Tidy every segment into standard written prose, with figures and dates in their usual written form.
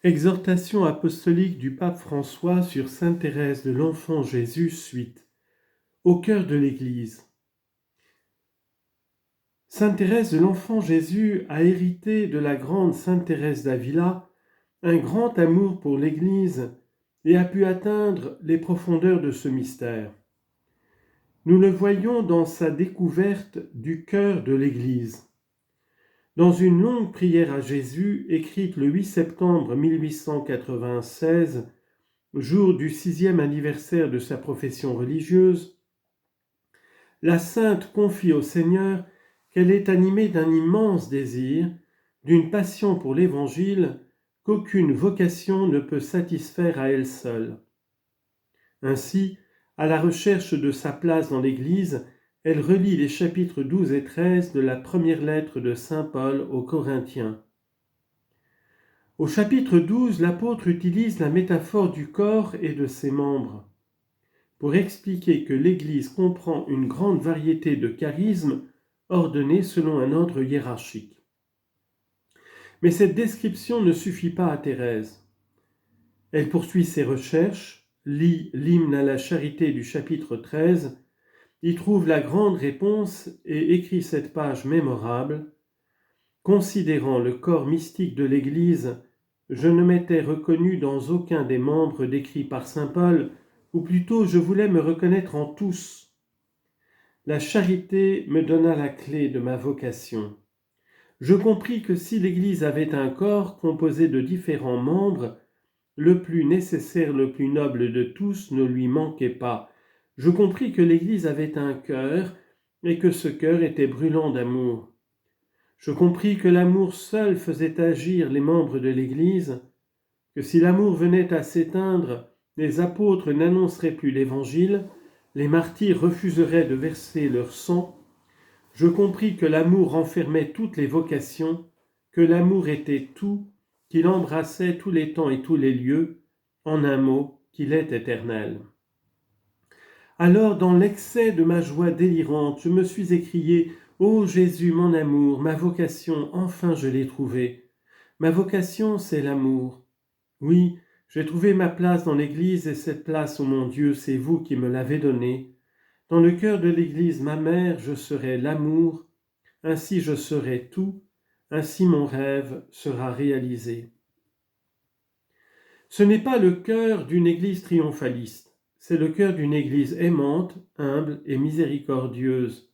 Exhortation apostolique du pape François sur Sainte Thérèse de l'Enfant Jésus, suite. Au cœur de l'Église. Sainte Thérèse de l'Enfant Jésus a hérité de la grande Sainte Thérèse d'Avila un grand amour pour l'Église et a pu atteindre les profondeurs de ce mystère. Nous le voyons dans sa découverte du cœur de l'Église. Dans une longue prière à Jésus, écrite le 8 septembre 1896, jour du 6e anniversaire de sa profession religieuse, la sainte confie au Seigneur qu'elle est animée d'un immense désir, d'une passion pour l'Évangile qu'aucune vocation ne peut satisfaire à elle seule. Ainsi, à la recherche de sa place dans l'Église, elle relit les chapitres 12 et 13 de la première lettre de saint Paul aux Corinthiens. Au chapitre 12, l'apôtre utilise la métaphore du corps et de ses membres pour expliquer que l'Église comprend une grande variété de charismes ordonnés selon un ordre hiérarchique. Mais cette description ne suffit pas à Thérèse. Elle poursuit ses recherches, lit l'hymne à la charité du chapitre 13, y trouve la grande réponse et écrit cette page mémorable. Considérant le corps mystique de l'Église, je ne m'étais reconnu dans aucun des membres décrits par saint Paul, ou plutôt je voulais me reconnaître en tous. La charité me donna la clé de ma vocation. Je compris que si l'Église avait un corps composé de différents membres, le plus nécessaire, le plus noble de tous ne lui manquait pas. Je compris que l'Église avait un cœur et que ce cœur était brûlant d'amour. Je compris que l'amour seul faisait agir les membres de l'Église, que si l'amour venait à s'éteindre, les apôtres n'annonceraient plus l'Évangile, les martyrs refuseraient de verser leur sang. Je compris que l'amour renfermait toutes les vocations, que l'amour était tout, qu'il embrassait tous les temps et tous les lieux, en un mot, qu'il est éternel. Alors, dans l'excès de ma joie délirante, je me suis écrié « Ô Jésus, mon amour, ma vocation, enfin je l'ai trouvée. Ma vocation, c'est l'amour. Oui, j'ai trouvé ma place dans l'Église et cette place, ô mon Dieu, c'est vous qui me l'avez donnée. Dans le cœur de l'Église, ma mère, je serai l'amour. Ainsi je serai tout. Ainsi mon rêve sera réalisé. » Ce n'est pas le cœur d'une Église triomphaliste, c'est le cœur d'une Église aimante, humble et miséricordieuse.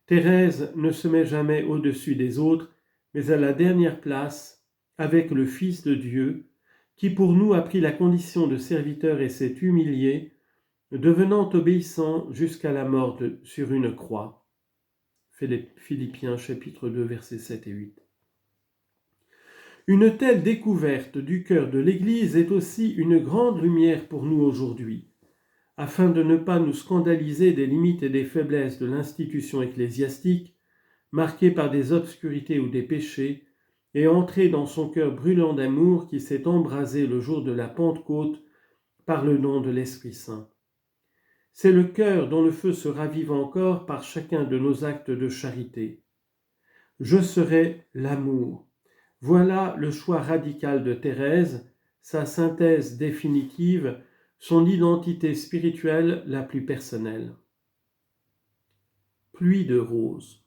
Thérèse ne se met jamais au-dessus des autres, mais à la dernière place, avec le Fils de Dieu, qui pour nous a pris la condition de serviteur et s'est humilié, devenant obéissant jusqu'à la mort sur une croix. Philippiens chapitre 2 versets 7 et 8. Une telle découverte du cœur de l'Église est aussi une grande lumière pour nous aujourd'hui, afin de ne pas nous scandaliser des limites et des faiblesses de l'institution ecclésiastique, marquée par des obscurités ou des péchés, et entrer dans son cœur brûlant d'amour qui s'est embrasé le jour de la Pentecôte par le don de l'Esprit Saint. C'est le cœur dont le feu se ravive encore par chacun de nos actes de charité. Je serai l'amour. Voilà le choix radical de Thérèse, sa synthèse définitive, son identité spirituelle la plus personnelle. Pluie de roses.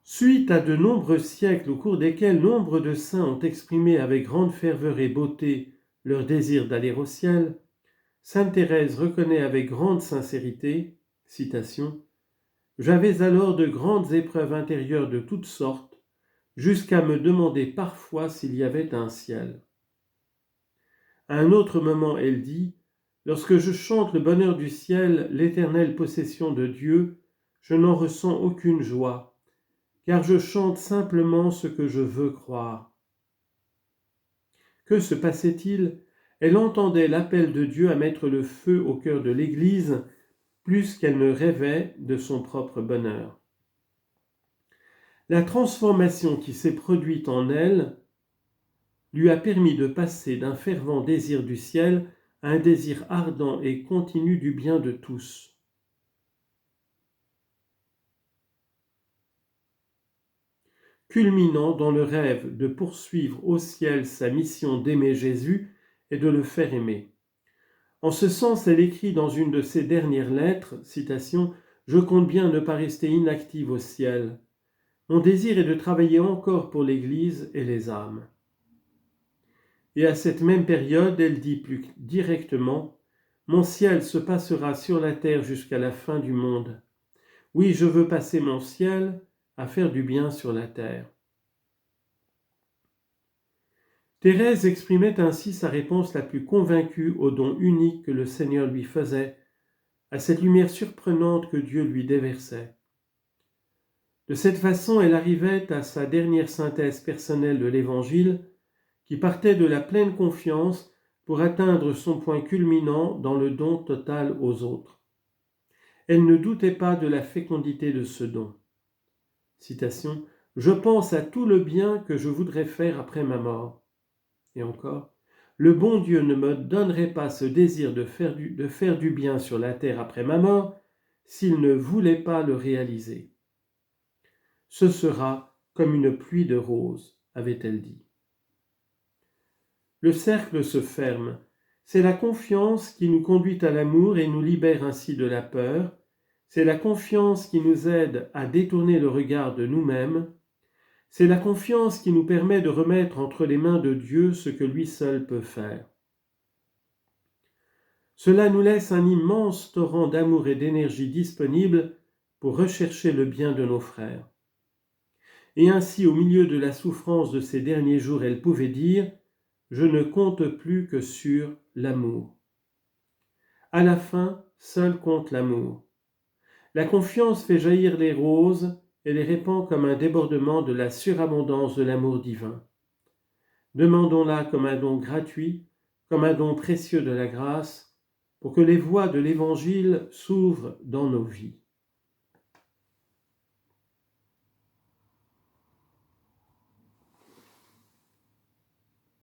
Suite à de nombreux siècles au cours desquels nombre de saints ont exprimé avec grande ferveur et beauté leur désir d'aller au ciel, sainte Thérèse reconnaît avec grande sincérité, citation, « J'avais alors de grandes épreuves intérieures de toutes sortes, jusqu'à me demander parfois s'il y avait un ciel. » À un autre moment, elle dit « Lorsque je chante le bonheur du ciel, l'éternelle possession de Dieu, je n'en ressens aucune joie, car je chante simplement ce que je veux croire. » Que se passait-il ? Elle entendait l'appel de Dieu à mettre le feu au cœur de l'Église, plus qu'elle ne rêvait de son propre bonheur. La transformation qui s'est produite en elle lui a permis de passer d'un fervent désir du ciel à un désir ardent et continu du bien de tous. culminant dans le rêve de poursuivre au ciel sa mission d'aimer Jésus et de le faire aimer. En ce sens, elle écrit dans une de ses dernières lettres, citation, « Je compte bien ne pas rester inactive au ciel. Mon désir est de travailler encore pour l'Église et les âmes. » Et à cette même période, elle dit plus directement, « Mon ciel se passera sur la terre jusqu'à la fin du monde. Oui, je veux passer mon ciel à faire du bien sur la terre. » Thérèse exprimait ainsi sa réponse la plus convaincue au don unique que le Seigneur lui faisait, à cette lumière surprenante que Dieu lui déversait. De cette façon, elle arrivait à sa dernière synthèse personnelle de l'Évangile, qui partait de la pleine confiance pour atteindre son point culminant dans le don total aux autres. Elle ne doutait pas de la fécondité de ce don. Citation, « Je pense à tout le bien que je voudrais faire après ma mort. » Et encore, « Le bon Dieu ne me donnerait pas ce désir de faire du bien sur la terre après ma mort s'il ne voulait pas le réaliser. Ce sera comme une pluie de roses, avait-elle dit. » Le cercle se ferme. C'est la confiance qui nous conduit à l'amour et nous libère ainsi de la peur. C'est la confiance qui nous aide à détourner le regard de nous-mêmes. C'est la confiance qui nous permet de remettre entre les mains de Dieu ce que lui seul peut faire. Cela nous laisse un immense torrent d'amour et d'énergie disponible pour rechercher le bien de nos frères. Et ainsi, au milieu de la souffrance de ces derniers jours, elle pouvait dire « Je ne compte plus que sur l'amour. » À la fin, seul compte l'amour. La confiance fait jaillir les roses et les répand comme un débordement de la surabondance de l'amour divin. Demandons-la comme un don gratuit, comme un don précieux de la grâce, pour que les voies de l'Évangile s'ouvrent dans nos vies.